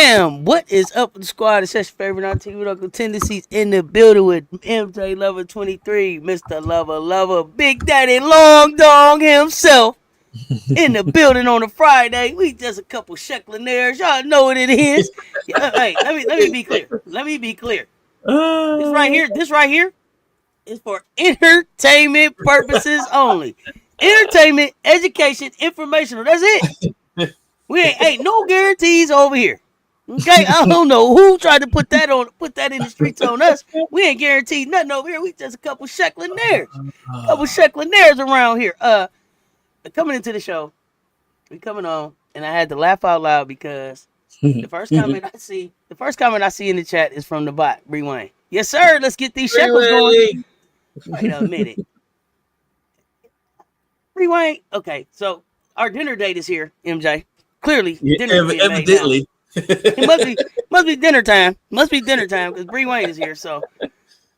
Bam! What is up with the squad? It's your favorite auntie with Uncle Tendencies in the building with MJLover23, Mr. Lover, Big Daddy Long Dong himself in the building on a Friday. We just a couple shecklinaires. Y'all know what it is. Hey, let me be clear. Let me be clear. This right here is for entertainment purposes only. Entertainment, education, informational. That's it. We ain't no guarantees over here. Okay, I don't know who tried to put that in the streets on us. We ain't guaranteed nothing over here. We just a couple shecklinaires. Around here. Coming into the show, we coming on, and I had to laugh out loud because the first comment I see in the chat is from the bot, Bree Wayne. Yes, sir. Let's get these shekels going. Wait a minute. Bree Wayne. Okay, so our dinner date is here, MJ. Clearly, evidently. It must be dinner time. Must be dinner time because Bree Wayne is here. So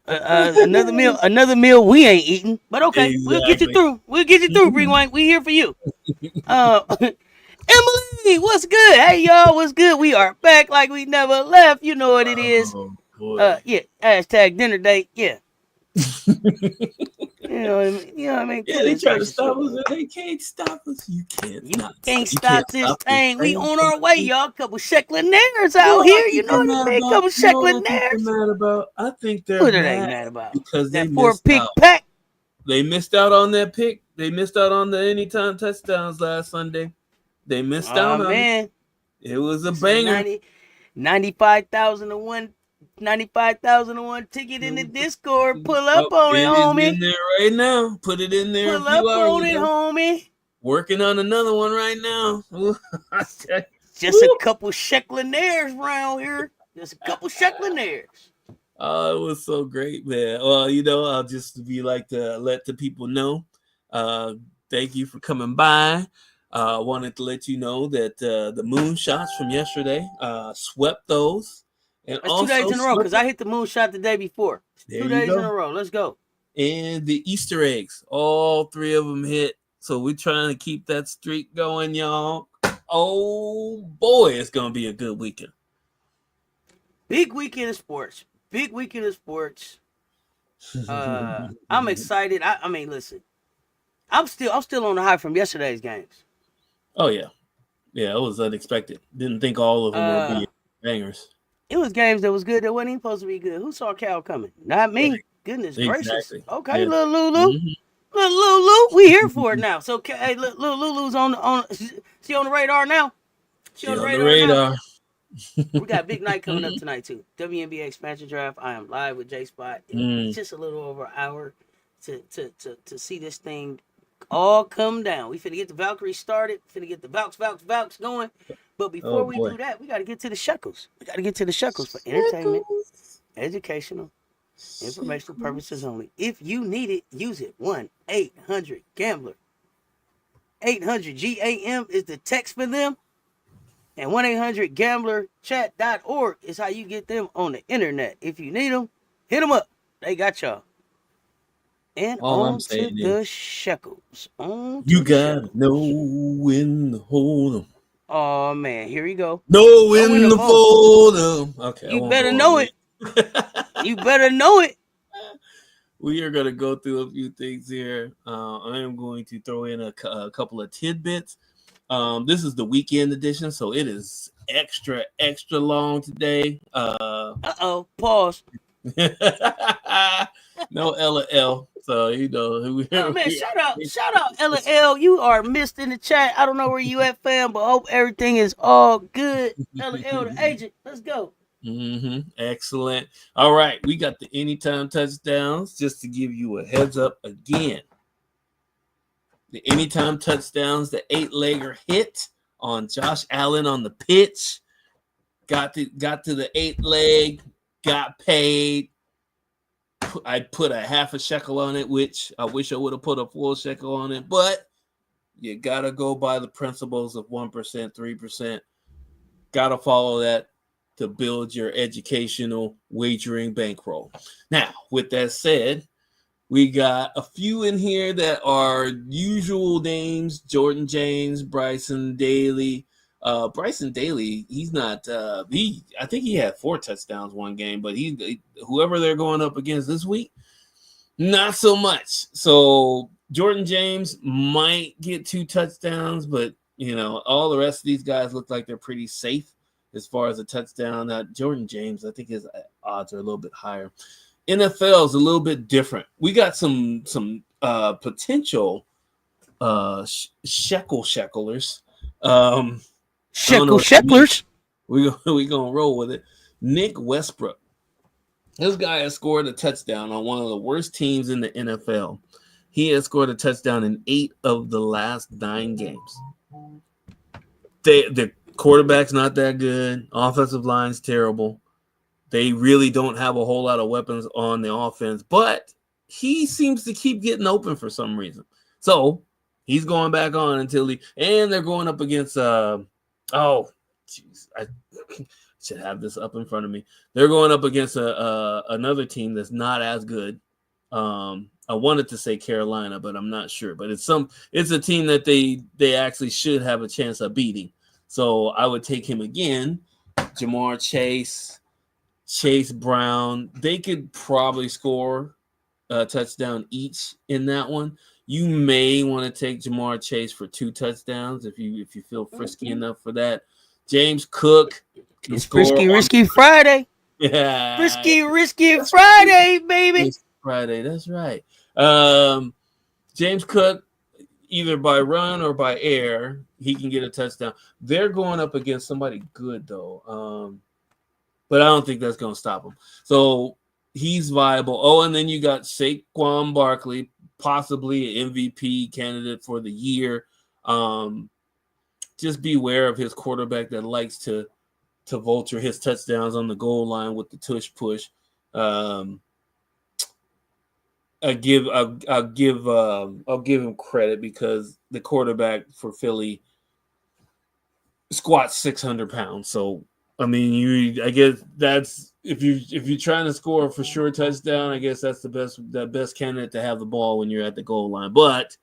another meal we ain't eating. But okay, exactly. We'll get you through, Bree Wayne. We here for you. Emily, what's good? Hey y'all, what's good? We are back like we never left. You know what it is. Yeah. Hashtag dinner date. Yeah. You know what I mean? Yeah, they try to stop us. They can't stop us. You can't stop this thing. We on our way, y'all. Couple shecklinaires out here. You know what I mean? Couple shecklinaires. I think they're what are they mad about? Because that 4-pick pack. They missed out on that pick. They missed out on the anytime touchdowns last Sunday. They missed out on it. It was a banger. 95,001 ticket in the Discord. Pull up on it, homie. In there right now. Put it in there. Pull up on it, homie. Working on another one right now. Just a couple shecklinaires around here. Just a couple shecklinaires. Oh, it was so great, man. Well, I'll just be like to let the people know. Thank you for coming by. I wanted to let you know that the moonshots from yesterday swept those. And that's 2 days in a row because I hit the moonshot the day before. 2 days in a row. Let's go. And the Easter eggs, all 3 of them hit. So we're trying to keep that streak going, y'all. Oh, boy, it's going to be a good weekend. Big weekend of sports. I'm excited. I mean, listen. I'm still on the high from yesterday's games. Oh, yeah. Yeah, it was unexpected. Didn't think all of them would be bangers. It was games that was good that wasn't even supposed to be good. Who saw Cal coming? Not me. Goodness gracious. Okay, yeah. Little Lulu. Mm-hmm. Little Lulu, we here for it now. So, hey, little Lulu's she on the radar now? She on the radar. We got a big night coming up tonight, too. WNBA expansion draft. I am live with J-Spot. It's just a little over an hour to see this thing all come down. We finna get the Valkyrie started. Finna get the Valks going. But before we do that, we got to get to the shekels. We got to get to the shekels for entertainment, educational, informational purposes only. If you need it, use it. 1-800-GAMBLER. 800-GAM is the text for them. And 1-800-GAMBLERchat.org is how you get them on the internet. If you need them, hit them up. They got y'all. And on to the shekels. You got to know when to hold them. Oh, man. Here we go. Know when to fold them. Okay. You better know it. You better know it. We are going to go through a few things here. I am going to throw in a couple of tidbits. This is the weekend edition, so it is extra long today. Pause. No LL. So man, shout out LL. You are missed in the chat. I don't know where you at, fam, but I hope everything is all good. LL the agent. Let's go. Excellent. All right, we got the anytime touchdowns. Just to give you a heads up again. The anytime touchdowns, the 8-legger hit on Josh Allen on the pitch. Got to the 8-leg, got paid. I put a half a shekel on it, which I wish I would have put a full shekel on it, but you got to go by the principles of 1%, 3%. Got to follow that to build your educational wagering bankroll. Now, with that said, we got a few in here that are usual names: Jordan James, Bryson Daly, Bryson Daly, he's not. I think he had 4 touchdowns one game, but whoever they're going up against this week, not so much. So Jordan James might get 2 touchdowns, but all the rest of these guys look like they're pretty safe as far as a touchdown. Jordan James, I think his odds are a little bit higher. NFL is a little bit different. We got some potential shecklers. Shecklers. We gonna roll with it. Nick Westbrook. This guy has scored a touchdown on one of the worst teams in the NFL. He has scored a touchdown in 8 of the last 9 games. The quarterback's not that good. Offensive line's terrible. They really don't have a whole lot of weapons on the offense, but he seems to keep getting open for some reason. So he's going back on until and they're going up against I should have this up in front of me. They're going up against another team that's not as good. I wanted to say Carolina, but I'm not sure. But it's a team that they actually should have a chance of beating. So I would take him again. Jamar Chase Brown. They could probably score a touchdown each in that one. You may want to take Jamar Chase for 2 touchdowns if you feel frisky enough for that. James Cook. It's Risky Friday. Yeah. Risky Friday, baby. Friday, that's right. James Cook, either by run or by air, he can get a touchdown. They're going up against somebody good, though. But I don't think that's going to stop him. So he's viable. Oh, and then you got Saquon Barkley, possibly an MVP candidate for the year. Just beware of his quarterback that likes to vulture his touchdowns on the goal line with the tush push. I'll give him credit because the quarterback for Philly squats 600 pounds. So I mean, I guess that's if you're trying to score for sure touchdown, I guess that's the best candidate to have the ball when you're at the goal line. But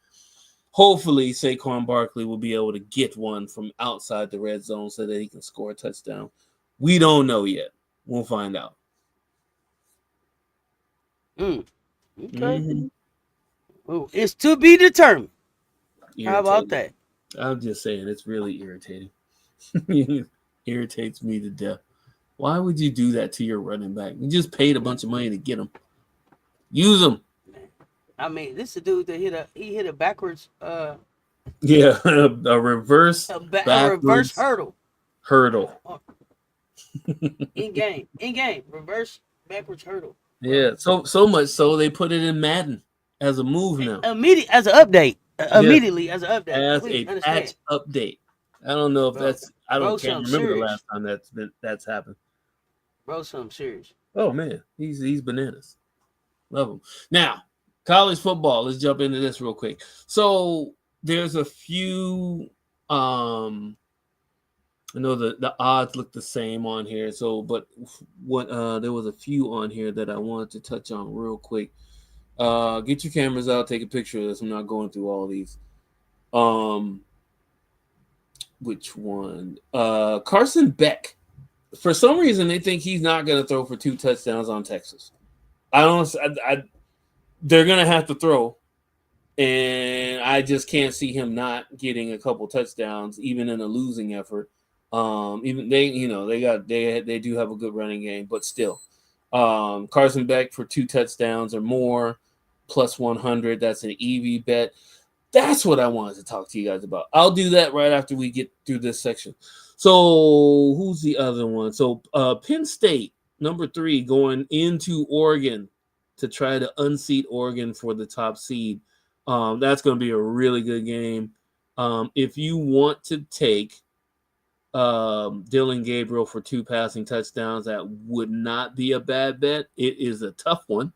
hopefully Saquon Barkley will be able to get one from outside the red zone so that he can score a touchdown. We don't know yet. We'll find out. Okay. Mm-hmm. Well, it's to be determined. How about that? I'm just saying, it's really irritating. Irritates me to death. Why would you do that to your running back? You just paid a bunch of money to get him. Use him. I mean, this is a dude that hit a backwards. A reverse. A reverse hurdle. In game. Reverse backwards hurdle. Yeah. So much so they put it in Madden as a move now. As an update. Immediately as an update. As a patch update. I don't know if can't remember the last time that's happened. Bro, something serious. Oh man, he's bananas. Love him. Now, college football. Let's jump into this real quick. So there's a few. I know the odds look the same on here. So, but what there was a few on here that I wanted to touch on real quick. Get your cameras out. Take a picture of this. I'm not going through all these. Which one? Carson Beck. For some reason, they think he's not going to throw for 2 touchdowns on Texas. They're going to have to throw, and I just can't see him not getting a couple touchdowns, even in a losing effort. Even they do have a good running game, but still, Carson Beck for 2 touchdowns or more, plus 100. That's an EV bet. That's what I wanted to talk to you guys about. I'll do that right after we get through this section. So who's the other one? So Penn State, number 3, going into Oregon to try to unseat Oregon for the top seed. That's going to be a really good game. If you want to take Dylan Gabriel for 2 passing touchdowns, that would not be a bad bet. It is a tough one.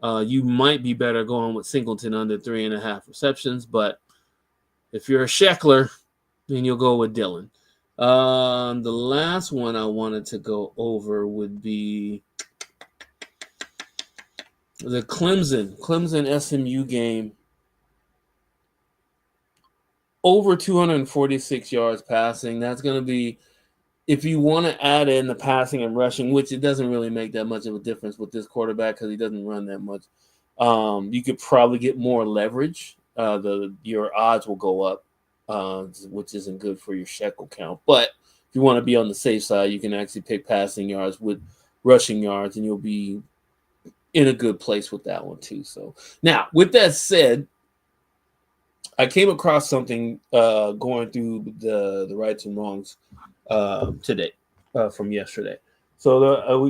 You might be better going with Singleton under 3.5 receptions, but if you're a Sheckler, then you'll go with Dylan. The last one I wanted to go over would be the Clemson SMU game. over 246 yards passing. That's going to be, if you want to add in the passing and rushing, which it doesn't really make that much of a difference with this quarterback because he doesn't run that much. You could probably get more leverage. Your odds will go up, which isn't good for your shekel count. But if you want to be on the safe side, you can actually pick passing yards with rushing yards, and you'll be in a good place with that one too. So now, with that said, I came across something going through the rights and wrongs today from yesterday. So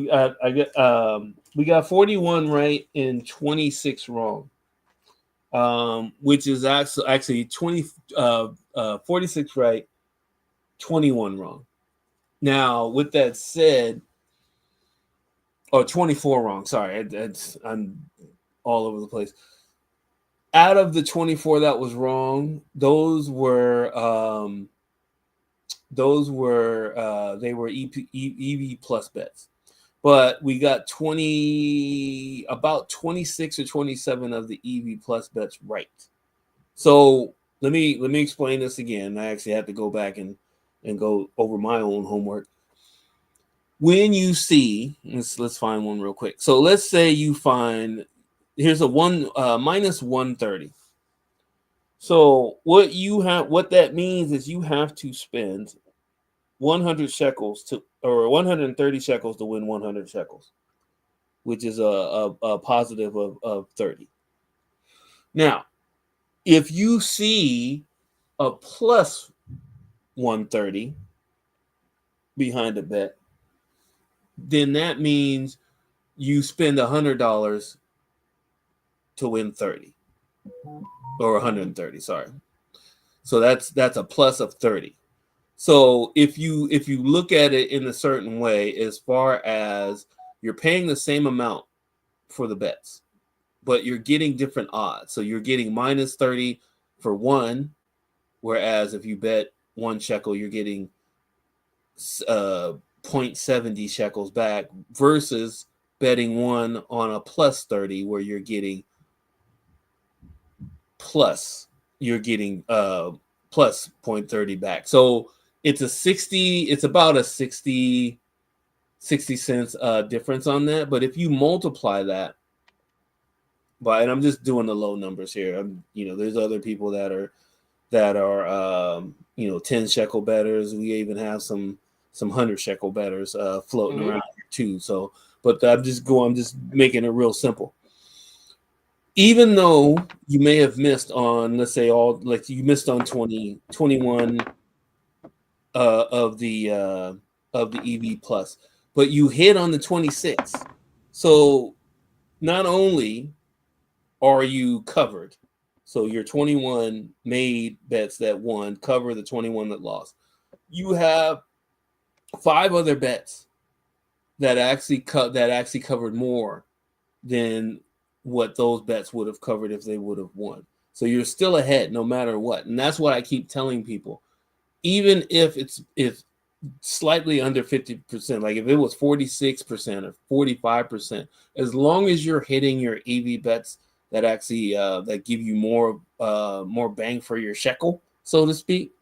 we got 41 right and 26 wrong, which is actually 46 right, 21 wrong. Now, with that said, or 24 wrong. Sorry, I'm all over the place. Out of the 24 that was wrong, those were they were EV plus bets. But we got about 26 or 27 of the EV plus bets right. So let me explain this again. I actually had to go back and go over my own homework. When you see, let's find one real quick. So let's say you find, here's a minus 130. So what that means is you have to spend 100 shekels or 130 shekels to win 100 shekels, which is a positive of 30. Now, if you see a plus 130 behind a bet, then that means you spend $100 to win 30 or 130. Sorry. So that's a plus of 30. So if you look at it in a certain way, as far as you're paying the same amount for the bets, but you're getting different odds. So you're getting minus 30 for one, whereas if you bet 1 shekel, you're getting 0.70 shekels back, versus betting one on a plus 30 where you're getting plus 0.30 back. So it's about a 60 cents difference on that. But if you multiply that by, and I'm just doing the low numbers here, there's other people that are 10 shekel bettors. We even have some 100 shekel bettors floating around here too. So, but I'm just making it real simple. Even though you may have missed on, let's say, you missed on 21 of the EV plus, but you hit on the 26. So not only are you covered, so your 21 made bets that won cover the 21 that lost, you have 5 other bets that actually covered more than what those bets would have covered if they would have won. So you're still ahead no matter what. And that's what I keep telling people. Even if it's slightly under 50%, like if it was 46% or 45%, as long as you're hitting your EV bets that actually that give you more bang for your shekel, so to speak,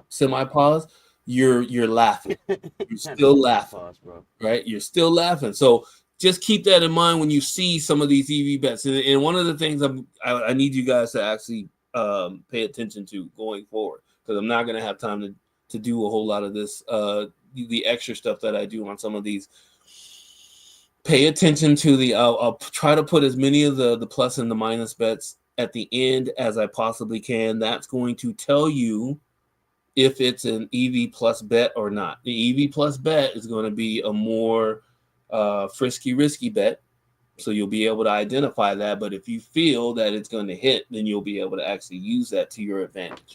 semi-pause, you're laughing. You're still laughing, right? You're still laughing. So just keep that in mind when you see some of these EV bets. And one of the things I need you guys to actually pay attention to going forward, because I'm not going to have time to do a whole lot of this, the extra stuff that I do on some of these. Pay attention to I'll try to put as many of the plus and the minus bets at the end as I possibly can. That's going to tell you if it's an EV plus bet or not. The EV plus bet is going to be a more frisky, risky bet. So you'll be able to identify that. But if you feel that it's going to hit, then you'll be able to actually use that to your advantage.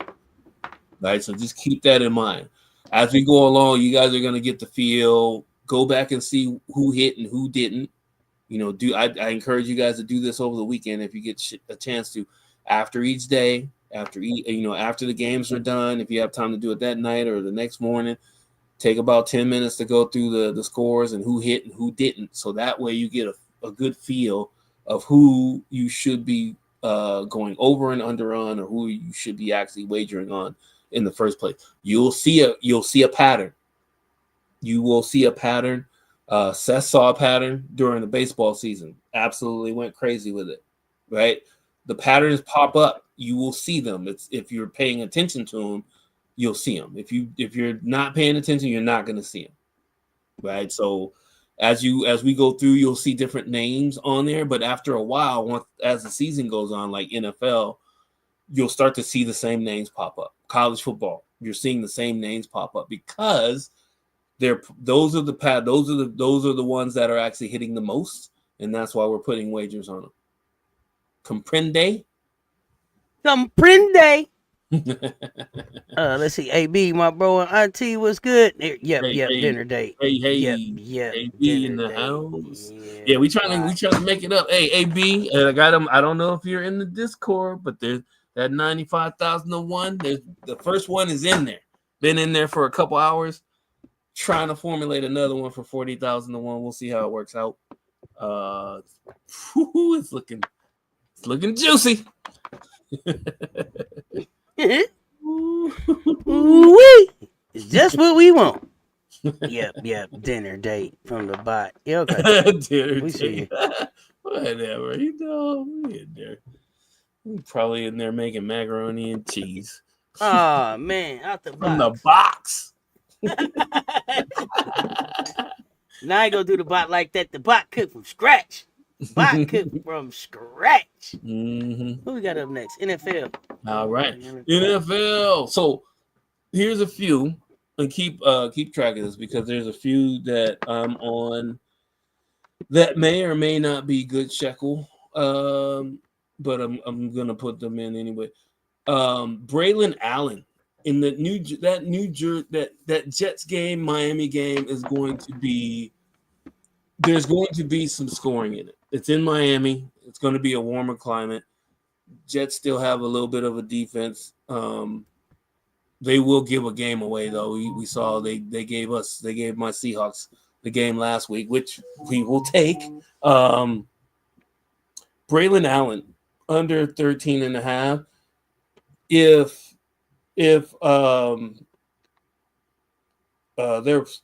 Right? So just keep that in mind. As we go along, you guys are going to get the feel. Go back and see who hit and who didn't. I encourage you guys to do this over the weekend if you get a chance to. After each day, after the games are done, if you have time to do it that night or the next morning, take about 10 minutes to go through the scores and who hit and who didn't. So that way you get a good feel of who you should be going over and under on, or who you should be actually wagering on in the first place. You'll see a pattern. You will see a pattern. Cess saw a pattern during the baseball season. Absolutely went crazy with it, right? The patterns pop up. You will see them. It's if you're paying attention to them, you'll see them. If you're not paying attention, you're not going to see them, right? So as we go through, you'll see different names on there. But after a while, as the season goes on, like NFL, you'll start to see the same names pop up. College football, you're seeing the same names pop up because those are the ones that are actually hitting the most, and that's why we're putting wagers on them. Comprende? Let's see. AB, my bro and auntie was good. Yep, Hey, dinner date. Yep, AB in dinner the date. house. Yeah, we trying to make it up. Hey, AB, and I got him. I don't know if you're in the Discord, but there's that 95,001. There's the first one is in there. Been in there for a couple hours. Trying to formulate another one for 40,001. We'll see how it works out. It's looking juicy. Ooh-wee. It's just what we want. Yep, dinner date from the bot. Yeah, okay. Dinner date. Whatever, we in there. We probably in there making macaroni and cheese. Oh man, out the box. From the box. Now I ain't gonna do the bot like that. The bot cooked from scratch. Bot cooked from scratch. Mm-hmm. Who we got up next? NFL. All right, NFL. So here's a few, and keep track of this because there's a few that I'm on that may or may not be good shekel. But I'm gonna put them in anyway. Braylon Allen in that Jets game, Miami game is going to be. There's going to be some scoring in it. It's in Miami. It's going to be a warmer climate. Jets still have a little bit of a defense. They will give a game away though. We saw they gave my Seahawks the game last week, which we will take. Braylon Allen under 13.5. If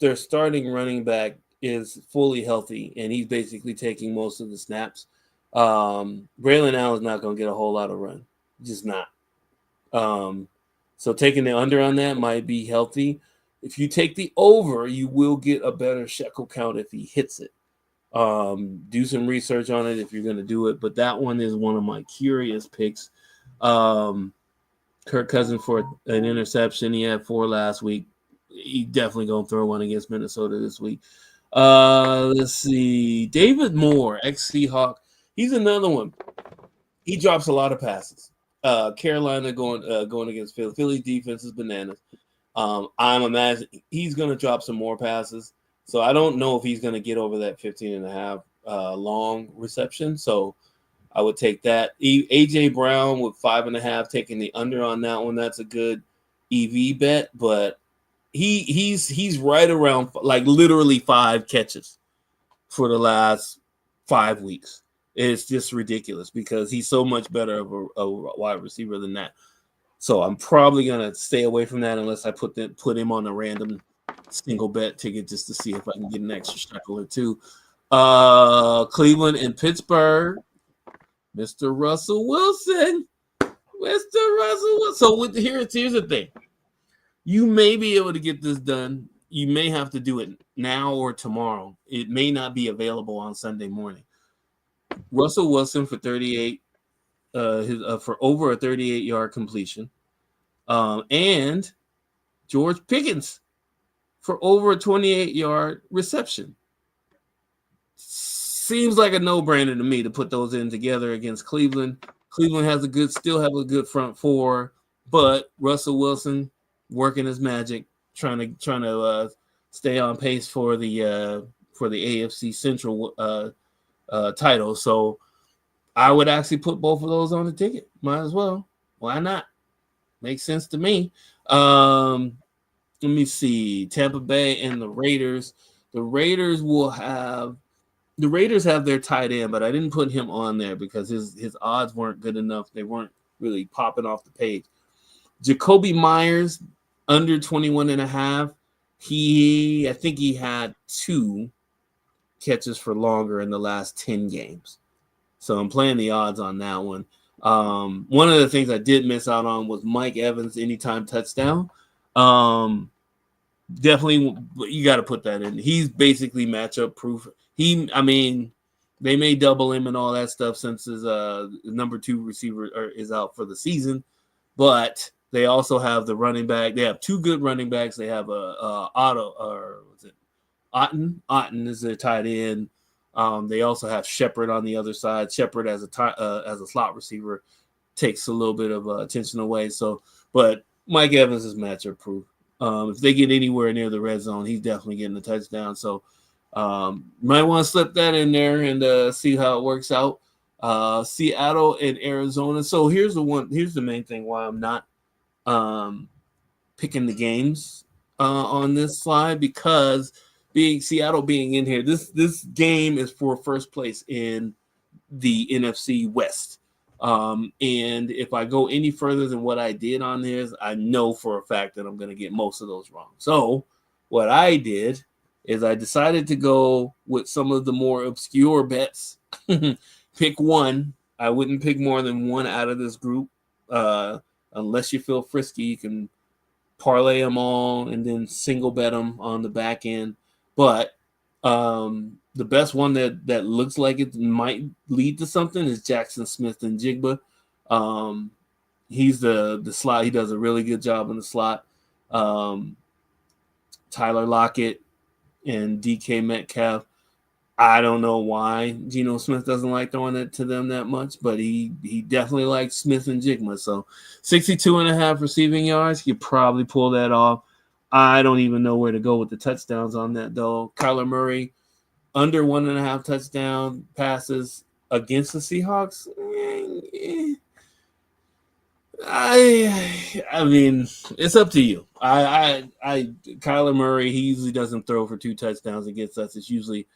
their starting running back is fully healthy and he's basically taking most of the snaps, Braylon Allen's not going to get a whole lot of run. Just not. So taking the under on that might be healthy. If you take the over, you will get a better shekel count if he hits it. Do some research on it if you're going to do it. But that one is one of my curious picks. Kirk Cousins for an interception. He had 4 last week. He definitely going to throw one against Minnesota this week. Let's see. David Moore, ex-Seahawk. He's another one. He drops a lot of passes. Carolina going against Philly. Philly's defense is bananas. I'm imagining he's going to drop some more passes. So I don't know if he's going to get over that 15.5 long reception. So I would take that. A.J. Brown with 5.5, taking the under on that one. That's a good EV bet, but he's right around like literally 5 catches for the last 5 weeks. It's just ridiculous because he's so much better of a wide receiver than that. So I'm probably gonna stay away from that unless I put him on a random single bet ticket just to see if I can get an extra shekel or two. Cleveland and Pittsburgh. Mr. Russell Wilson. So here's the thing. You may be able to get this done. You may have to do it now or tomorrow. It may not be available on Sunday morning. Russell Wilson for 38, for over a 38-yard completion, and George Pickens for over a 28-yard reception. Seems like a no-brainer to me to put those in together against Cleveland. Cleveland still have a good front four, but Russell Wilson working his magic, trying to stay on pace for the AFC Central title. So I would actually put both of those on the ticket. Might as well. Why not? Makes sense to me. Let me see. Tampa Bay and the Raiders. The Raiders will have the Raiders have their tight end, but I didn't put him on there because his odds weren't good enough. They weren't really popping off the page. Jacoby Myers, under 21.5. I think he had 2 catches for longer in the last 10 games. So I'm playing the odds on that one. One of the things I did miss out on was Mike Evans anytime touchdown. Definitely, you got to put that in. He's basically matchup proof. They may double him and all that stuff since his number 2 receiver is out for the season, but they also have the running back. They have 2 good running backs. They have Otten is their tight end. They also have Shepard on the other side. Shepard as a slot receiver takes a little bit of attention away. So, but Mike Evans is matchup proof. If they get anywhere near the red zone, he's definitely getting a touchdown. So, might want to slip that in there and see how it works out. Seattle and Arizona. So here's the main thing why I'm not picking the games on this slide, because Seattle being in here, this game is for first place in the NFC West. And if I go any further than what I did on this, I know for a fact that I'm going to get most of those wrong. So what I did is I decided to go with some of the more obscure bets. Pick one. I wouldn't pick more than one out of this group. Unless you feel frisky, you can parlay them all and then single bet them on the back end. But the best one that looks like it might lead to something is Jackson Smith and Jigba. He's the slot. He does a really good job in the slot. Tyler Lockett and DK Metcalf. I don't know why Geno Smith doesn't like throwing it to them that much, but he definitely likes Smith and Jigma. So 62.5 receiving yards, you probably pull that off. I don't even know where to go with the touchdowns on that, though. Kyler Murray, under 1.5 touchdown passes against the Seahawks. I mean, it's up to you. Kyler Murray, he usually doesn't throw for 2 touchdowns against us. It's usually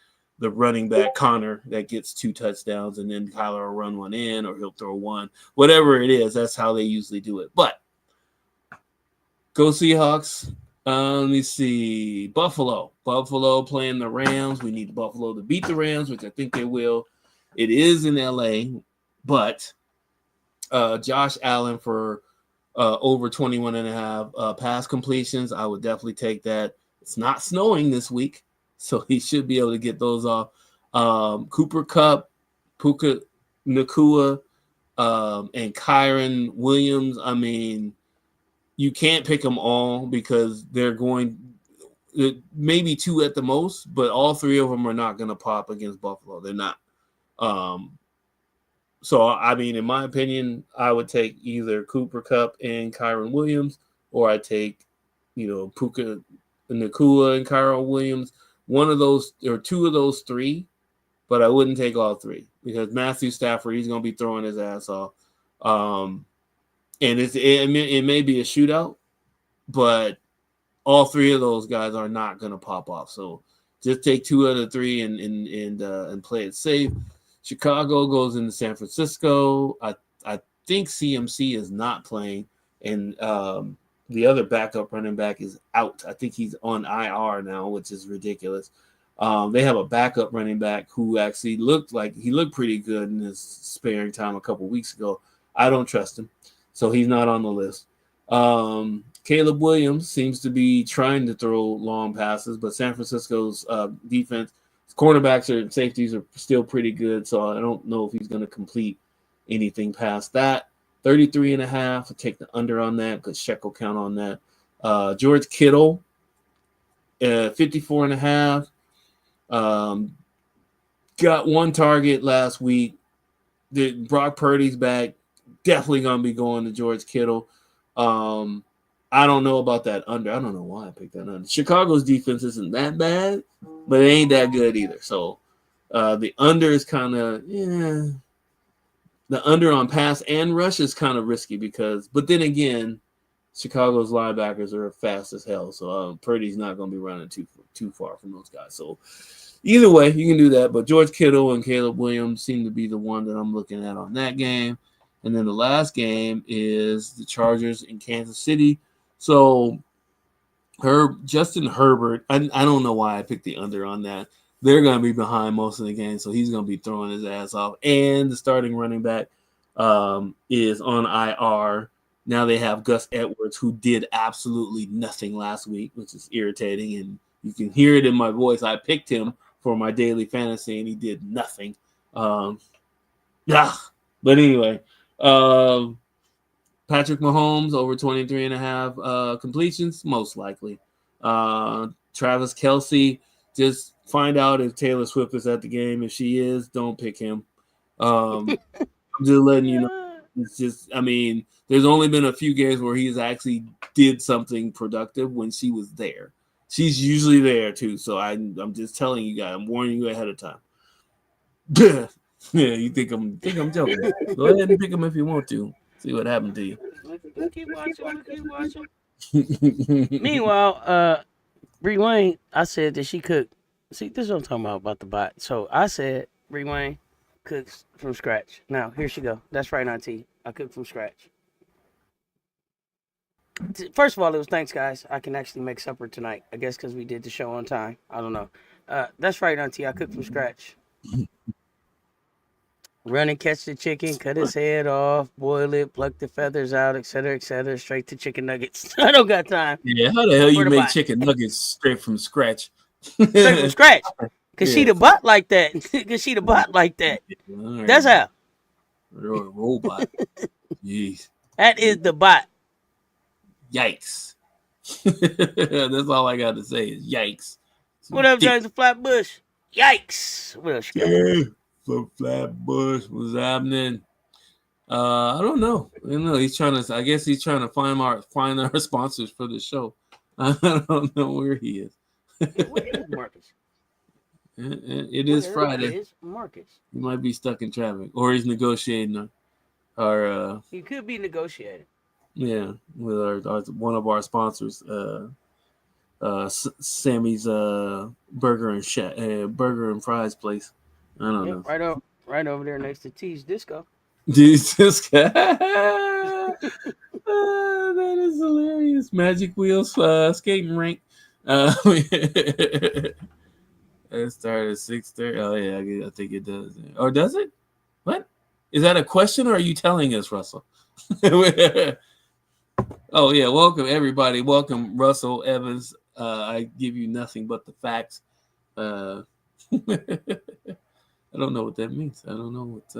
the running back Connor that gets 2 touchdowns, and then Kyler will run one in, or he'll throw one. Whatever it is, that's how they usually do it. But go Seahawks. Let me see. Buffalo playing the Rams. We need Buffalo to beat the Rams, which I think they will. It is in LA, but Josh Allen for over 21.5 pass completions. I would definitely take that. It's not snowing this week, so he should be able to get those off. Cooper Kupp, Puka Nakua, and Kyron Williams. I mean, you can't pick them all because they're going maybe 2 at the most, but all 3 of them are not going to pop against Buffalo. They're not. So, I mean, in my opinion, I would take either Cooper Kupp and Kyron Williams, or I take, Puka Nakua and Kyron Williams. One of those or 2 of those 3, but I wouldn't take all 3 because Matthew Stafford, he's going to be throwing his ass off. And it may be a shootout, but all 3 of those guys are not going to pop off. So just take 2 out of 3 and play it safe. Chicago goes into San Francisco. I think CMC is not playing, and the other backup running back is out. I think he's on IR now, which is ridiculous. They have a backup running back who actually looked pretty good in his sparing time a couple weeks ago. I don't trust him, so he's not on the list. Caleb Williams seems to be trying to throw long passes, but San Francisco's defense, cornerbacks and safeties are still pretty good, so I don't know if he's going to complete anything past that. 33.5. I'll take the under on that because Sheck will count on that. George Kittle, 54.5. Got 1 target last week. Brock Purdy's back. Definitely going to be going to George Kittle. I don't know about that under. I don't know why I picked that under. Chicago's defense isn't that bad, but it ain't that good either. So the under is kind of, the under on pass and rush is kind of risky but then again, Chicago's linebackers are fast as hell. So Purdy's not going to be running too far from those guys. So Either way, you can do that. But George Kittle and Caleb Williams seem to be the one that I'm looking at on that game. And then the last game is the Chargers in Kansas City. So Justin Herbert, I don't know why I picked the under on that. They're going to be behind most of the game, so he's going to be throwing his ass off. And the starting running back is on IR. Now they have Gus Edwards, who did absolutely nothing last week, which is irritating. And you can hear it in my voice. I picked him for my daily fantasy, and he did nothing. Yeah. But anyway, Patrick Mahomes over 23.5 completions, most likely. Travis Kelce, just find out if Taylor Swift is at the game. If she is, don't pick him. I'm just letting you know. It's just, I mean, there's only been a few games where he's actually did something productive when she was there. She's usually there too. So I'm just telling you guys, I'm warning you ahead of time. Yeah, you think I'm joking? Go ahead and pick him if you want to. See what happened to you. We'll keep watching. We'll keep watching. Meanwhile, Bree Wayne, I said that she cooked. See, this is what I'm talking about the bot. So I said Bree Wayne cooks from scratch. Now here she go. That's right, Auntie. I cook from scratch. First of all, it was thanks, guys. I can actually make supper tonight. I guess because we did the show on time. I don't know. That's right, Auntie. I cook from scratch. Run and catch the chicken, cut his head off, boil it, pluck the feathers out, etc., straight to chicken nuggets. I don't got time. Yeah, how the hell you make chicken nuggets straight from scratch? Straight from scratch. Cause she the bot like that. Cause she the bot like that. Right. That's how. You're a robot. Jeez. That is the bot. Yikes. That's all I got to say is yikes. What up, James Flatbush? Yikes. What else you got? Flatbush, what's happening? I don't know. He's trying to. I guess he's trying to find our sponsors for the show. I don't know where he is. Where is Marcus? It is Friday. Where is Marcus? He might be stuck in traffic, or he's negotiating. He could be negotiating. Yeah, with our one of our sponsors, Sammy's burger and fries place. I don't know. Right over there next to T's Disco. T's Disco. That is hilarious. Magic Wheels skating rink. It started at 6:30. Oh yeah, I think it does. Or does it? What? Is that a question, or are you telling us, Russell? Oh yeah, welcome everybody. Welcome Russell Evans. I give you nothing but the facts. I don't know what that means. I don't know what.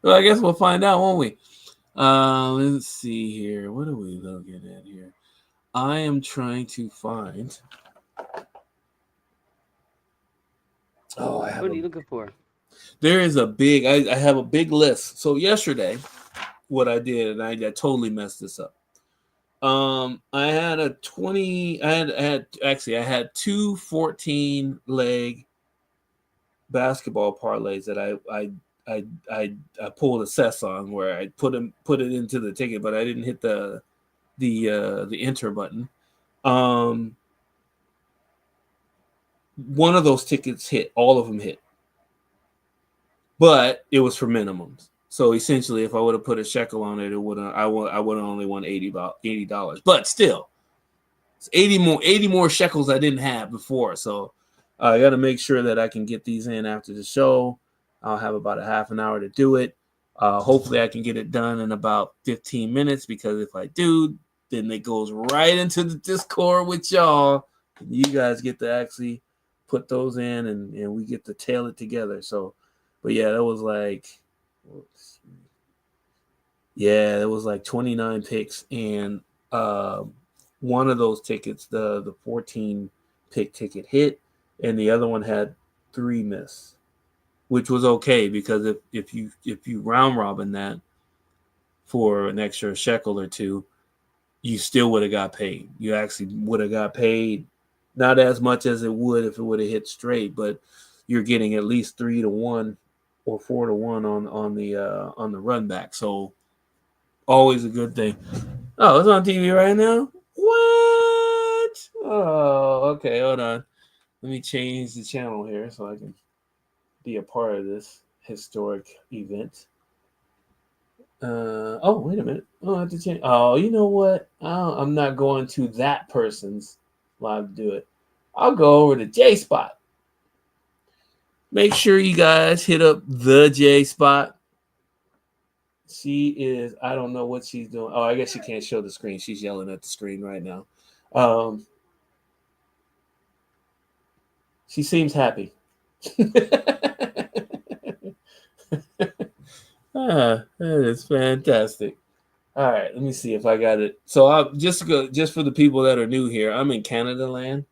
Well, I guess we'll find out, won't we? Let's see here. What are we looking at here? I am trying to find. Oh, what are you looking for? There is a big. I have a big list. So yesterday, what I did, and I totally messed this up. I had a 20. I had two 14-leg basketball parlays that I pulled a Cess on, where I put it into the ticket, but I didn't hit the enter button. One of those tickets hit. All of them hit, but it was for minimums. So essentially, if I would have put a shekel on it, I would have only won $80. But still, it's 80 more shekels I didn't have before. So I got to make sure that I can get these in after the show. I'll have about a half an hour to do it. Hopefully, I can get it done in about 15 minutes, because if I do, then it goes right into the Discord with y'all. And you guys get to actually put those in, and we get to tail it together. So, but yeah, that was like, it was like 29 picks, and one of those tickets, the 14 pick ticket hit, and the other one had 3 miss, which was okay, because if you round robin that for an extra shekel or two, you still would have got paid. You actually would have got paid, not as much as it would if it would have hit straight, but you're getting at least 3-1 or 4-1 on the run back. So always a good thing. Oh, it's on TV right now? What? Oh, okay, hold on. Let me change the channel here so I can be a part of this historic event. Oh, wait a minute. Oh, I have to change. Oh, you know what? I'm not going to that person's live to do it. I'll go over to J Spot. Make sure you guys hit up the J Spot. She is, I don't know what she's doing. Oh, I guess she can't show the screen. She's yelling at the screen right now. She seems happy. That is fantastic. All right, let me see if I got it. So I'll just for the people that are new here. I'm in Canada land,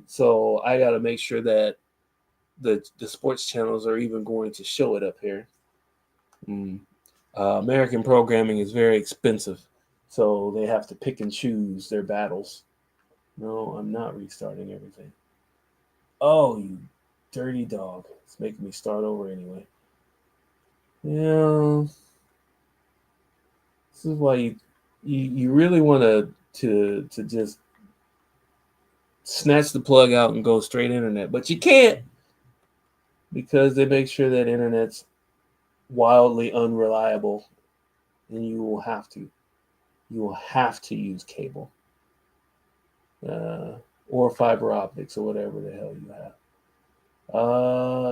so I got to make sure that the sports channels are even going to show it up here. American programming is very expensive, so they have to pick and choose their battles. No, I'm not restarting everything. Oh, you dirty dog! It's making me start over anyway. Yeah. This is why you really want to just snatch the plug out and go straight internet, but you can't because they make sure that internet's wildly unreliable, and you will have to use cable or fiber optics or whatever the hell you have.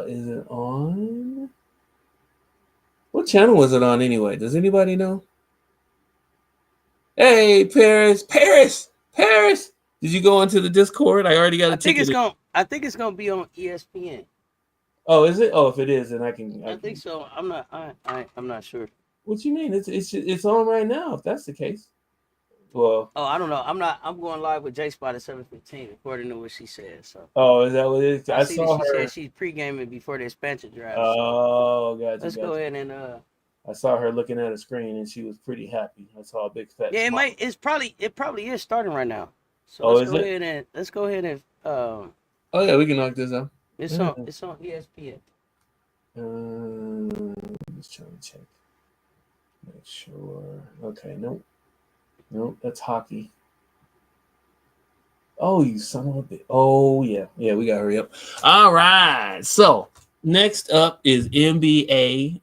Is it on? What channel was it on anyway? Does anybody know? Hey, Paris. Did you go onto the Discord? I already got a ticket. I think it's gonna be on ESPN. Oh, is it? Oh, if it is, then I think so. I'm not sure. What you mean? It's on right now. If that's the case. Well. Oh, I don't know. I'm going live with J Spot at 7:15, according to what she said. So. Oh, is that what it is? I saw her. She said she's pre-gaming before the expansion draft. Oh, gotcha. Let's go ahead and I saw her looking at a screen and she was pretty happy. I saw a big fat. Yeah, smile. it probably is starting right now. So let's go ahead and Oh yeah, we can knock this out. It's on ESPN. Just trying to check. Make sure. Okay, nope, that's hockey. Oh, you son of a bitch. Oh yeah, we gotta hurry up. All right, so. Next up is NBA.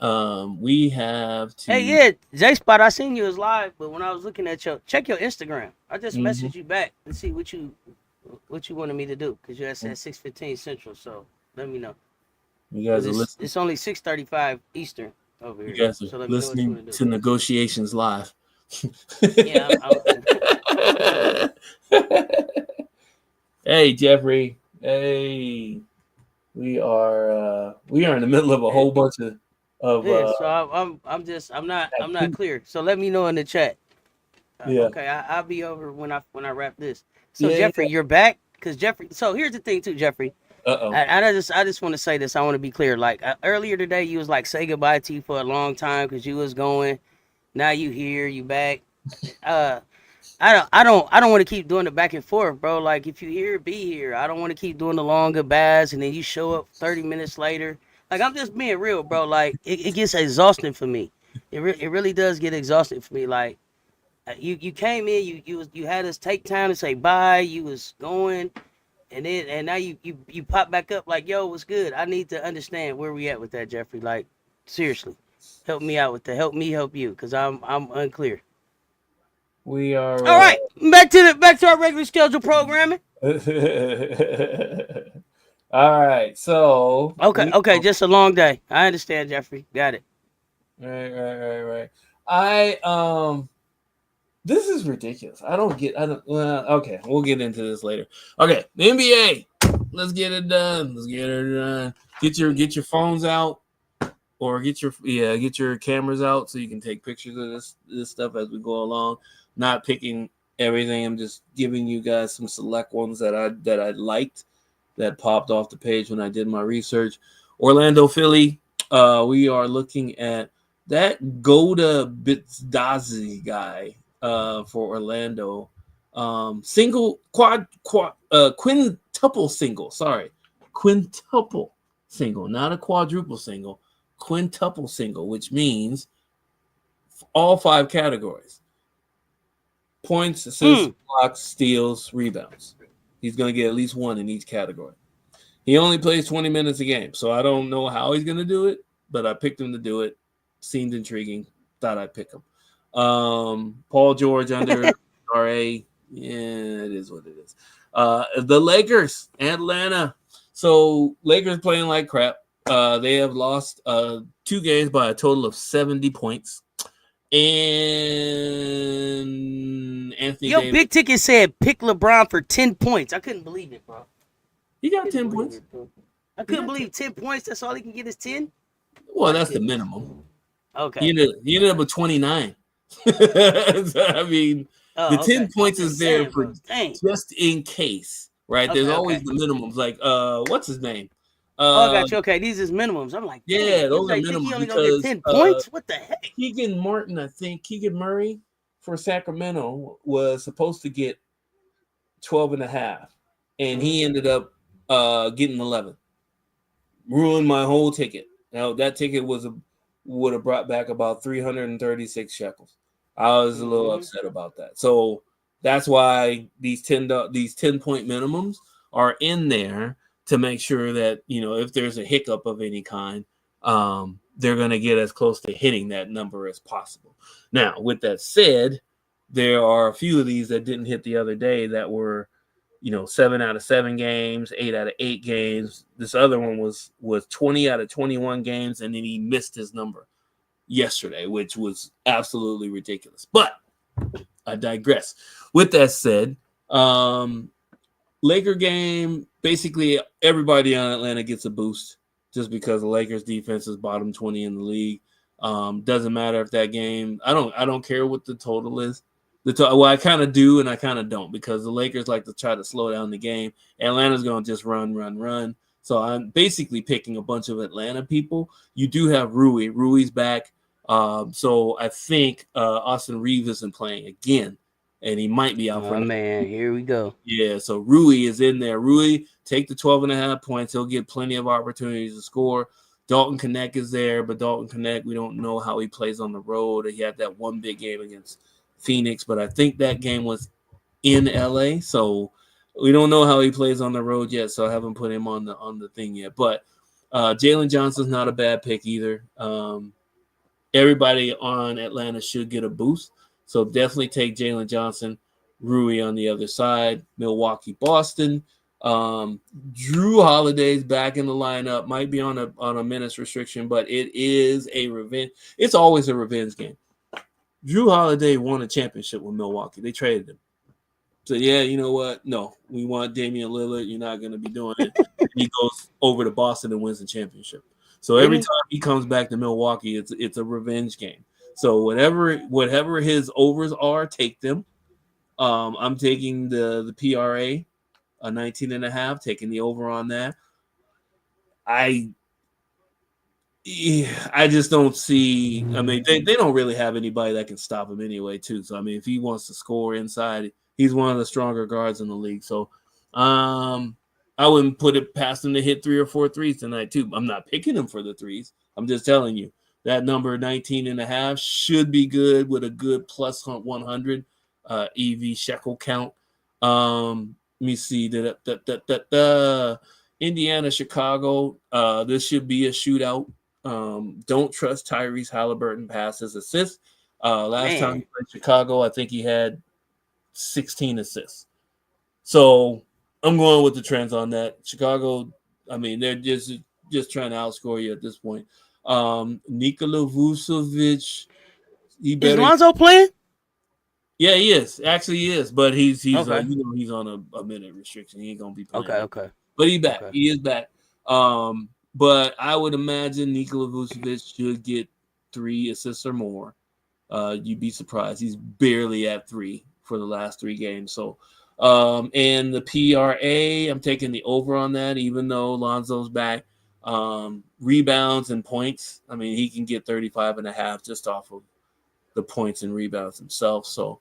We have to. Hey, yeah, J Spot. I seen you as live, but when I was looking at check your Instagram. I just messaged you back to see what you wanted me to do because you had said 6:15 Central. So let me know. You guys are listening. It's only 6:35 Eastern over here. You guys are listening to negotiations live. Yeah. Hey, Jeffrey. Hey. We are in the middle of a whole bunch of so I'm not clear. So let me know in the chat. Yeah. Okay, I'll be over when I wrap this. So Jeffrey, you're back because Jeffrey. So here's the thing too, Jeffrey. I just want to say this. I want to be clear. Like earlier today, you was like say goodbye to you for a long time because you was going. Now you here, you back. I don't want to keep doing the back and forth, bro. Like if you here, be here. I don't want to keep doing the long goodbyes and then you show up 30 minutes later. Like I'm just being real, bro. Like it gets exhausting for me. It really does get exhausting for me. Like you came in, you had us take time to say bye. You was going, and now you pop back up like, yo, what's good? I need to understand where we at with that, Jeffrey. Like seriously, help me out with that. Help me help you, because I'm unclear. We are all right. Back to our regular schedule programming. All right. So okay. Just a long day. I understand, Jeffrey. Got it. Right. This is ridiculous. Well, okay. We'll get into this later. Okay. The NBA. Let's get it done. Get your phones out, or get your cameras out so you can take pictures of this stuff as we go along. Not picking everything. I'm just giving you guys some select ones that I liked that popped off the page when I did my research. Orlando, Philly. We are looking at that Goda Bitdazi guy for Orlando. Quintuple single. Sorry, quintuple single, not a quadruple single. Quintuple single, which means all 5 categories. Points, assists, blocks, steals, rebounds. He's going to get at least one in each category. He only plays 20 minutes a game, so I don't know how he's going to do it, but I picked him to do it. Seemed intriguing. Thought I'd pick him. Paul George under RA. Yeah, it is what it is. The Lakers, Atlanta. So Lakers playing like crap. They have lost 2 games by a total of 70 points. And Anthony Yo, Davis. Big Ticket said pick LeBron for 10 points. I couldn't believe it, bro. He got 10 points. I couldn't believe 10 points. That's all he can get is 10? Well, that's the minimum. Okay. He ended up with 29. I mean, the 10 points is there for just in case, right? There's always the minimums. Like, what's his name? I got you. Okay, these is minimums. I'm like, yeah, those are minimums. He only gonna get 10 points. What the heck? Keegan Murray for Sacramento was supposed to get 12 and a half, and he ended up getting 11. Ruined my whole ticket. Now that ticket would have brought back about 336 shekels. I was a little upset about that. So that's why these 10-point minimums are in there to make sure that, if there's a hiccup of any kind, they're going to get as close to hitting that number as possible. Now, with that said, there are a few of these that didn't hit the other day that were, 7 out of 7 games, 8 out of 8 games. This other one was 20 out of 21 games, and then he missed his number yesterday, which was absolutely ridiculous. But I digress. With that said, Laker game, basically everybody on Atlanta gets a boost just because the Lakers defense is bottom 20 in the league. Doesn't matter if that game, I don't care what the total is. Well, I kind of do and I kind of don't, because the Lakers like to try to slow down the game. Atlanta's going to just run. So I'm basically picking a bunch of Atlanta people. You do have Rui. Rui's back. So I think Austin Reeves isn't playing again, and he might be out for man. Here we go. Yeah, so Rui is in there. Rui, take the 12.5 points. He'll get plenty of opportunities to score. Dalton Connect is there, but Dalton Connect, we don't know how he plays on the road. He had that one big game against Phoenix, but I think that game was in LA, so we don't know how he plays on the road yet, so I haven't put him on the thing yet. But Jalen Johnson's not a bad pick either. Everybody on Atlanta should get a boost, so definitely take Jalen Johnson. Rui on the other side. Milwaukee, Boston. Drew Holiday's back in the lineup. Might be on a minutes restriction, but it is a revenge. It's always a revenge game. Drew Holiday won a championship with Milwaukee. They traded him. So, yeah, you know what? No, we want Damian Lillard. You're not going to be doing it. And he goes over to Boston and wins the championship. So every time he comes back to Milwaukee, it's a revenge game. So whatever his overs are, take them. I'm taking the PRA, a 19.5, taking the over on that. I just don't see. I mean, they don't really have anybody that can stop him anyway, too. So, I mean, if he wants to score inside, he's one of the stronger guards in the league. So, I wouldn't put it past him to hit 3 or 4 threes tonight, too. I'm not picking him for the threes. I'm just telling you that number 19.5 should be good with a good plus 100 EV shekel count. Let me see. Indiana, Chicago. This should be a shootout. Don't trust Tyrese Halliburton passes assists. Last time he played Chicago, I think he had 16 assists. So I'm going with the trends on that. Chicago, I mean, they're just trying to outscore you at this point. Nikola Vucevic, is Lonzo playing? Yeah, he is. Actually, he is. But he's okay. He's on a minute restriction. He ain't gonna be playing. Okay. But he's back. Okay. He is back. But I would imagine Nikola Vucevic should get 3 assists or more. You'd be surprised. He's barely at 3 for the last 3 games. So, and the PRA, I'm taking the over on that, even though Lonzo's back. Rebounds and points. I mean, he can get 35.5 just off of the points and rebounds himself. So,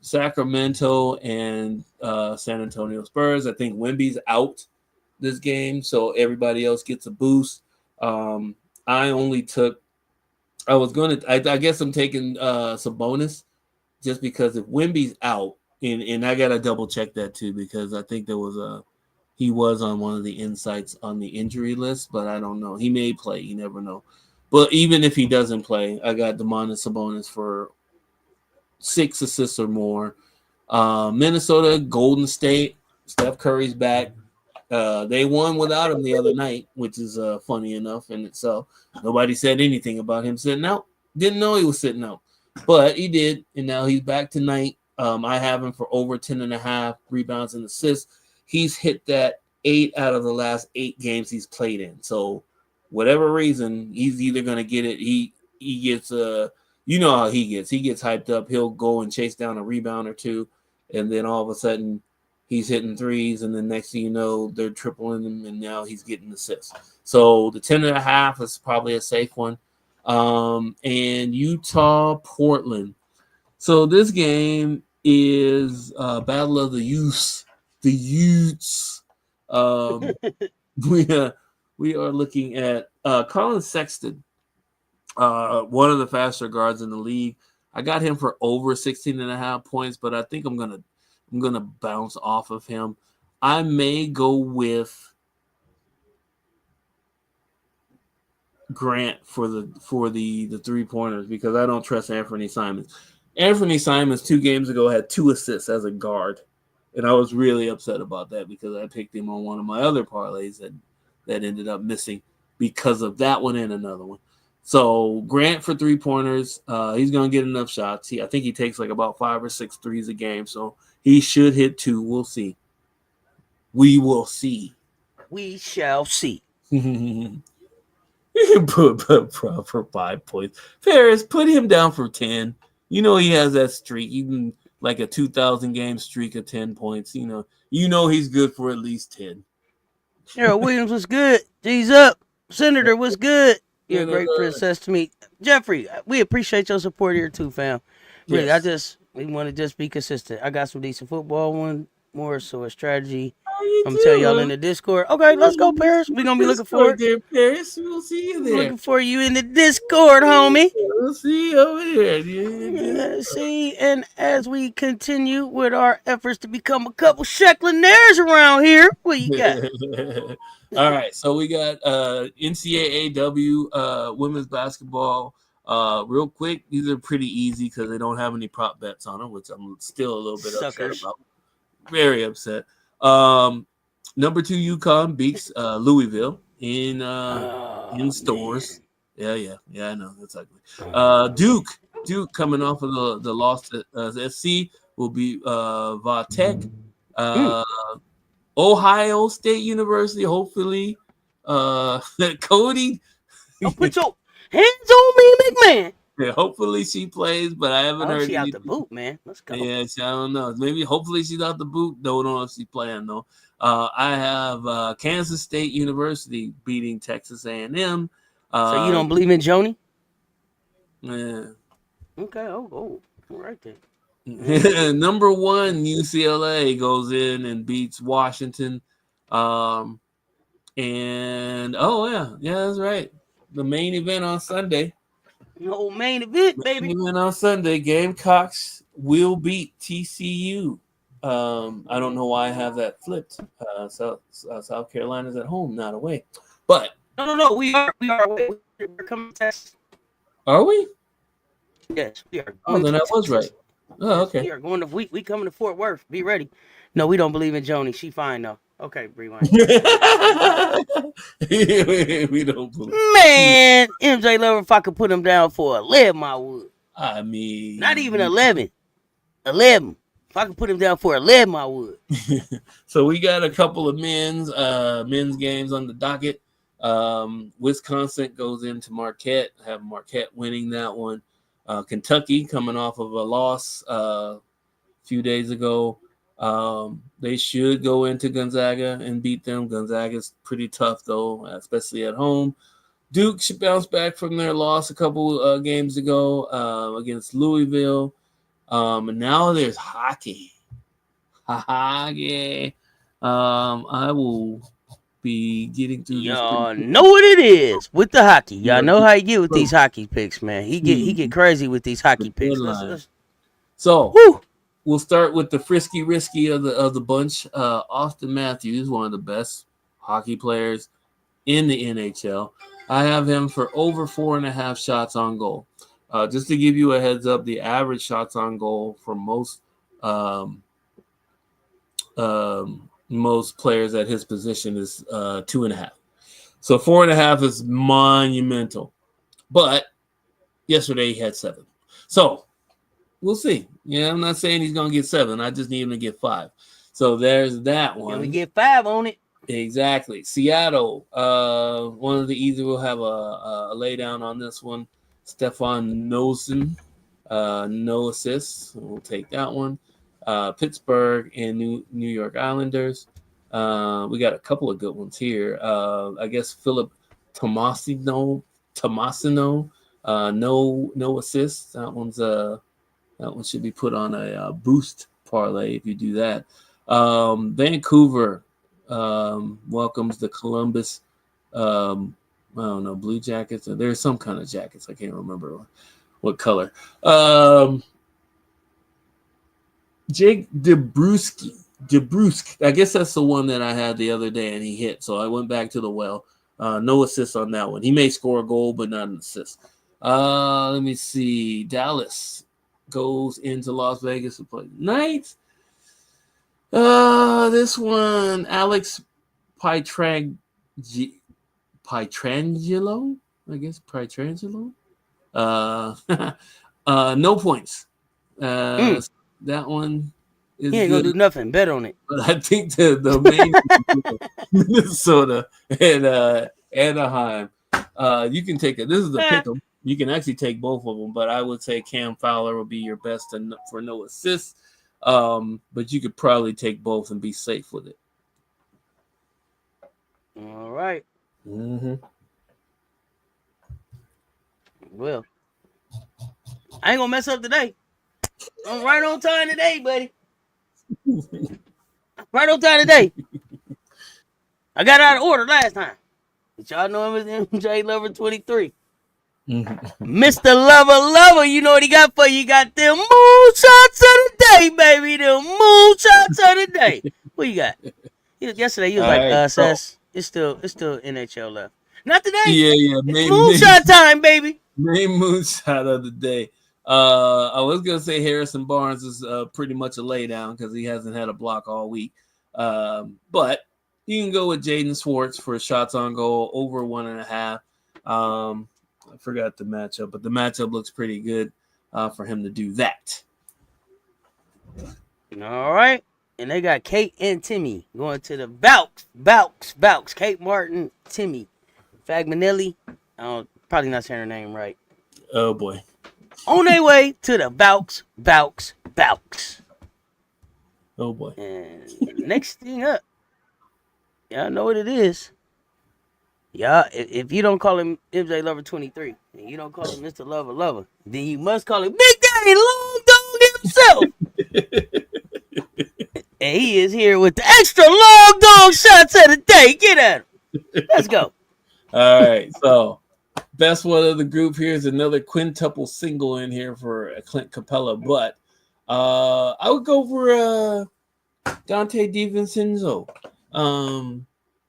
Sacramento and San Antonio Spurs. I think Wemby's out this game, so everybody else gets a boost. I guess I'm taking Sabonis just because if Wemby's out, and I gotta double check that too because I think he was on one of the insights on the injury list, but I don't know. He may play. You never know. But even if he doesn't play, I got Domantas Sabonis for 6 assists or more. Minnesota, Golden State, Steph Curry's back. They won without him the other night, which is funny enough in itself. Nobody said anything about him sitting out. Didn't know he was sitting out, but he did, and now he's back tonight. I have him for over 10.5 rebounds and assists. He's hit that 8 out of the last 8 games he's played in. So, whatever reason, he's either going to get it. He gets you know how he gets. He gets hyped up. He'll go and chase down a rebound or two, and then all of a sudden he's hitting threes, and then next thing you know, they're tripling him, and now he's getting assists. So the 10.5 is probably a safe one. And Utah, Portland. So this game is Battle of the Utes. The Utes. We are looking at Colin Sexton, one of the faster guards in the league. I got him for over 16.5 points, but I think I'm gonna bounce off of him. I may go with Grant for the 3-pointers because I don't trust Anthony Simons. Anthony Simons 2 games ago had 2 assists as a guard, and I was really upset about that because I picked him on one of my other parlays that ended up missing because of that one and another one. So Grant for 3-pointers, he's gonna get enough shots. I think he takes like about 5 or 6 threes a game, so he should hit 2. We'll see. We will see. We shall see. You can put for 5 points. Paris, put him down for 10. You know he has that streak, even like a 2,000 game streak of 10 points. You know he's good for at least 10. Cheryl Williams was good. G's up. Senator was good. You're a great princess to me. Jeffrey, we appreciate your support here too, fam. Really, yes. We want to just be consistent. I got some decent football one more, so a strategy. I'm going to tell y'all in the Discord. Okay, let's go, Paris. We're going to be looking for it. There, Paris. We'll see you there. Looking for you in the Discord, homie. We'll see you over there. Yeah. See, and as we continue with our efforts to become a couple Shecklinaires around here, what you got? All right, so we got NCAA women's basketball. Real quick, these are pretty easy because they don't have any prop bets on them, which I'm still a little bit upset about. Very upset. Number 2 UConn beats Louisville in stores. Man. Yeah. I know that's ugly. Duke coming off of the loss to SC will be Vatek. Ohio State University, hopefully. Cody. Don't put your hands on me, McMahon. Yeah, hopefully she plays, but I haven't heard. She out the boot, man. Let's go. Yeah, I don't know. Hopefully she's out the boot. Don't know if she's playing though. I have Kansas State University beating Texas A&M. So you don't believe in Joni? Yeah. Okay. Oh, right there. Number 1 UCLA goes in and beats Washington. And that's right. The main event on Sunday. No main event, baby. Main event on Sunday. Gamecocks will beat TCU. I don't know why I have that flipped. South Carolina's at home, not away. But no. We are away. We're coming to Texas. Are we? Yes, we are. Oh, then I was right. Oh, okay. We are going to we coming to Fort Worth. Be ready. No, we don't believe in Joni. She fine though. Okay, rewind. We don't believe. Man, MJ Lover, if I could put him down for 11, I would. I mean, not even 11. 11. If I could put him down for 11, I would. So we got a couple of men's games on the docket. Wisconsin goes into Marquette. Have Marquette winning that one. Kentucky coming off of a loss a few days ago. They should go into Gonzaga and beat them. Gonzaga's pretty tough though, especially at home. Duke should bounce back from their loss a couple games ago against Louisville. And now there's hockey. Hockey. I will be getting through. Y'all know what it is with the hockey. Y'all know how you get with these hockey picks, man. He get crazy with these hockey picks. So, we'll start with the frisky risky of the bunch. Austin Matthews, one of the best hockey players in the NHL. I have him for over 4.5 shots on goal. Just to give you a heads up, the average shots on goal for most players at his position is 2.5. So 4.5 is monumental. But yesterday he had 7. So we'll see. Yeah, I'm not saying he's gonna get 7. I just need him to get 5. So there's that one. Can we get 5 on it? Exactly. Seattle. One of the easy. We'll have a lay down on this one. Stefan Noesen. No assists. We'll take that one. Pittsburgh and New York Islanders. We got a couple of good ones here. I guess Philip Tomasino. No assists. That one should be put on a boost parlay if you do that. Vancouver welcomes the Columbus. I don't know, Blue Jackets. There's some kind of jackets. I can't remember what color. Jake DeBrusk. I guess that's the one that I had the other day and he hit. So I went back to the well. No assists on that one. He may score a goal, but not an assist. Let me see. Dallas goes into Las Vegas to play Knights. This one, Alex Pietrangelo, I guess Pietrangelo. No points. That one is he ain't good. gonna do nothing. Bet on it. But I think the main Minnesota and Anaheim. You can take it. This is the pick 'em. You can actually take both of them, but I would say Cam Fowler will be your best for no assists. But you could probably take both and be safe with it. All right. Mm-hmm. Well, I ain't gonna mess up today. I'm right on time today, buddy. Right on time today. I got out of order last time. But y'all know him as MJLover23. Mr. Lover, you know what he got for you? He got them moonshots of the day, baby. Them moonshots of the day. What you got? Yesterday he was like, Cess, it's still NHL left. Not today. Yeah. It's moonshot time, baby. Main moonshot of the day. I was gonna say Harrison Barnes is pretty much a laydown because he hasn't had a block all week. But you can go with Jaden Schwartz for shots on goal over 1.5. I forgot the matchup, but the matchup looks pretty good for him to do that. All right. And they got Kate and Timmy going to the Bouks. Kate Martin, Timmy. Fagmanelli. Probably not saying her name right. Oh, boy. On their way to the Bouks. Oh, boy. And next thing up, y'all know what it is. Y'all, if you don't call him MJLover23 and you don't call him Mr. Lover, then you must call him Big Daddy Long Dog himself. And he is here with the extra long dog shots of the day. Get at him. Let's go. All right. So, best one of the group here is another quintuple single in here for Clint Capella. But I would go for Dante DiVincenzo.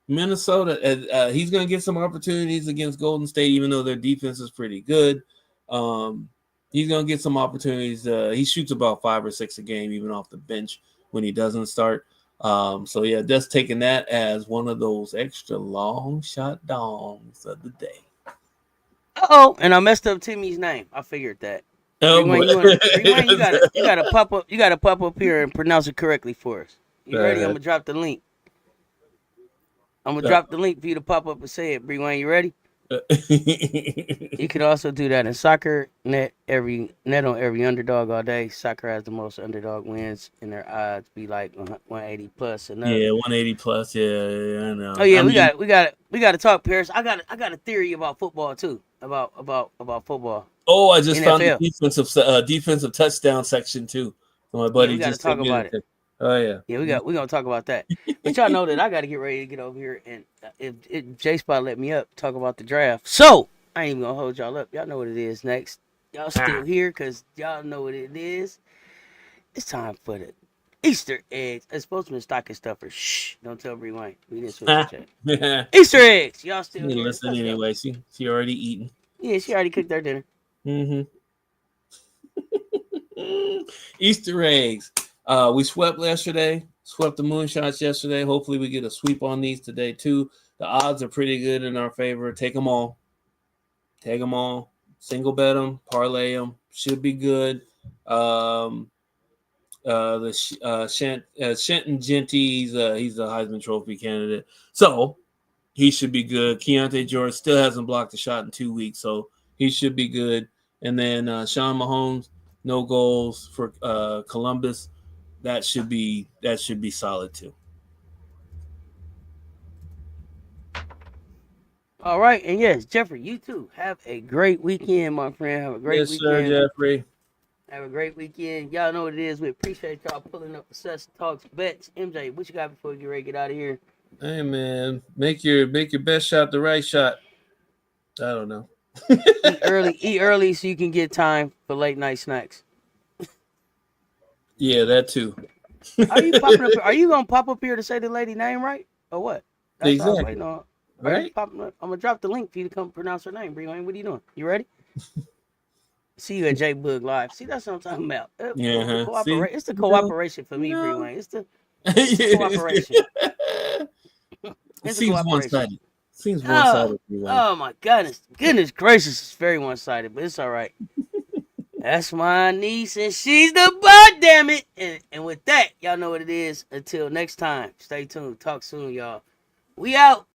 Minnesota, he's going to get some opportunities against Golden State, even though their defense is pretty good. He's going to get some opportunities. He shoots about 5 or 6 a game, even off the bench when he doesn't start. So, yeah, just taking that as one of those extra long shot dongs of the day. Uh-oh, and I messed up Timmy's name. I figured that. Oh, Rewind, you gotta pop up here and pronounce it correctly for us. You ready? I'm gonna drop the link. I'm gonna drop the link for you to pop up and say it. Rewind, you ready? You can also do that in soccer. Net on every underdog all day. Soccer has the most underdog wins, and their odds be like 180 plus. Yeah, 180 plus. Yeah, I know. Oh yeah, we got to talk, Paris. I got a theory about football too. About football. Oh, I just found NFL. the defensive touchdown section too. My buddy we just talk about it. Oh yeah. Yeah, we're gonna talk about that. But y'all know that I gotta get ready to get over here and if J Spot let me up, talk about the draft. So I ain't even gonna hold y'all up. Y'all know what it is next. Y'all still here because y'all know what it is. It's time for the Easter eggs. It's supposed to be stocking stuffer. Shh. Don't tell Bree Wayne. We didn't switch the chat. Yeah. Easter eggs. Y'all still here? Listen Let's go. anyway. She already eaten. Yeah, she already cooked our dinner. Mm-hmm. Easter eggs. We swept yesterday. Swept the moonshots yesterday. Hopefully we get a sweep on these today too. The odds are pretty good in our favor. Take them all. Take them all. Single bet them. Parlay them. Should be good. Shenton Genty, he's a Heisman Trophy candidate. So he should be good. Keontae George still hasn't blocked a shot in 2 weeks, so he should be good. And then Sean Mahomes, no goals for Columbus. That should be solid too. All right, and yes, Jeffrey, you too. Have a great weekend, my friend. Have a great weekend. Sir, Jeffrey. Have a great weekend. Y'all know what it is. We appreciate y'all pulling up the Cess Talks Bets. MJ, what you got before we get ready to get out of here? Hey man, make your best shot the right shot. I don't know. Eat early so you can get time for late night snacks. Yeah, that too. Are you popping up? Are you gonna pop up here to say the lady name right or what? That's Exactly. what I was waiting on. Right? I'm gonna drop the link for you to come pronounce her name. Bree Wayne, what are you doing? You ready? See you at J Bug Live. See, that's what I'm talking about. Yeah. It's the cooperation for me, Bree Wayne. It's the cooperation. It seems one-sided. Oh my goodness gracious, it's very one-sided, but it's all right. That's my niece, and she's the butt, damn it. And with that, y'all know what it is. Until next time, stay tuned. Talk soon, y'all. We out.